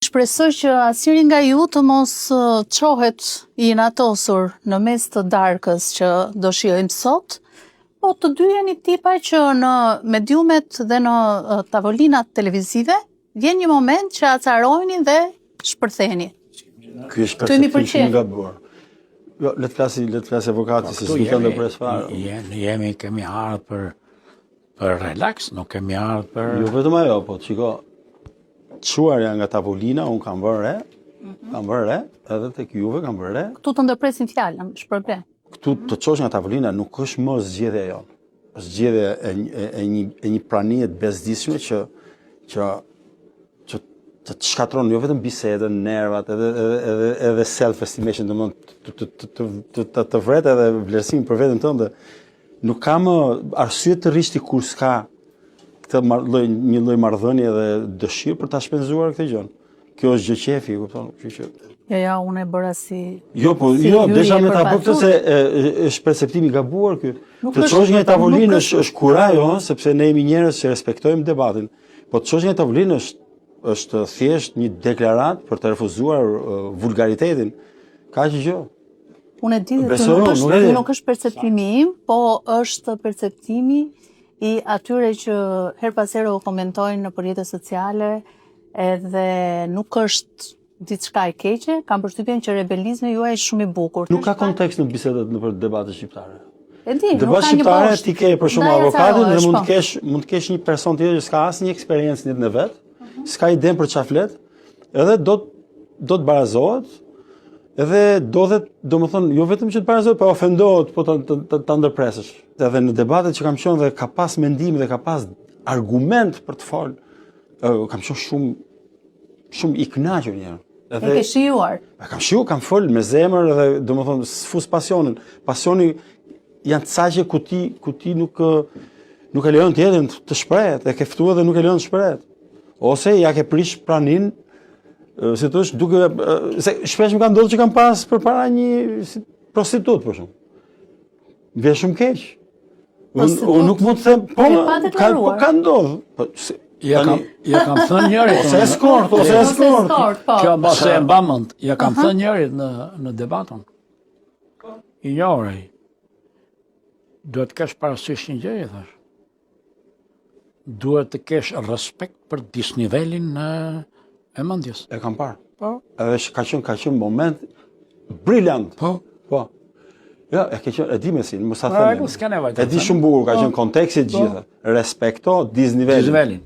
Shpresoj që asnjëri nga ju të mos çohet I inatosur në mes të darkës që do shijojmë sot, po të dy jeni tipa që në mediumet dhe në tavolinat televizive vjen një moment që acaroheni dhe shpërtheni. Ky është perceptimi I gabuar. Jo, le të flasë avokati se s'u kanë për çfarë. Kemi ardhur për relax, nuk kemi ardhur për... Jo vetëm ajo, po çiko, çuarja nga tavolina, unë kam vënë re, edhe tek juve kam vënë re. Këtu të ndërpresim fjalën, shpërblen. Këtu të çosh nga tavolina nuk është më zgjedhja jote. Është zgjedhja e një pranie të bezdisshme që të shkatron jo vetëm bisedën, nervat, edhe self-estimation, domethënë të vret edhe vlerësimin për veten tënde. Nuk ka më arsye të rrish ti kur s'ka një lloj marrëdhënie dhe dëshirë për ta shpenzuar këtë gjë. Kjo është gjë qefi, kupton? Kështu që Ja, unë e bëra si... Jo, desha me ta bëj se është perceptimi I gabuar ky. Të çosh nga tavolinë është kuraj, sepse ne jemi njerëz që respektojmë debatin. Po të çosh nga tavolinë është thjesht një deklaratë për të refuzuar vulgaritetin. Kaq gjë. Unë e di që nuk është perceptimi im, po është perceptimi I atyre që her pas here u komentojnë në rrjetet sociale, edhe nuk është diçka e keqe, kam përshtypjen që rebelizmi juaj është shumë I bukur. Nuk ka kontekst në bisedat në debatet shqiptare. E di, debat shqiptare ti ke për shumë avokatin dhe mund të kesh një person tjetër që s'ka asnjë eksperiencë në jetën e vet, s'ka ide për çfarë flet, edhe do të barazohet, edhe domethënë jo vetëm që të barazohet, po ofendohet, po ta ndërpresësh. Edhe në debatet që kam qenë dhe ka pas mendim dhe ka pas argument për të fol, kam qenë shumë I kënaqur një herë. E ke shijuar? Kam shijuar, kam fol me zemër edhe domethënë s'fus pasionin. Pasioni janë të saqe ku ti nuk e lejon tjetrin të shprehet, e ke ftuar dhe nuk e lejon të shprehet. Ose ja ke prish pranin, si thosh, duke se shpesh më ka ndodhur që kam pas përpara një prostitut për shkak. Vjen shumë keq. Unë nuk mund të them, po ka ndodhur. Ja kam thënë njërit ose eskort. Kjo mbase e mbamend. Ja kam thënë njërit në debatën. I njohur. Duhet të kesh parasysh një gjë, thash. Duhet të kesh respekt për disnivelin e mendjes. E kam parë. Po. Edhe ka qenë moment brilliant. Po. Ja, e di mesin, mos ta them. E di shumë bukur, ka qenë konteksti I gjitha. Respekto disnivelin.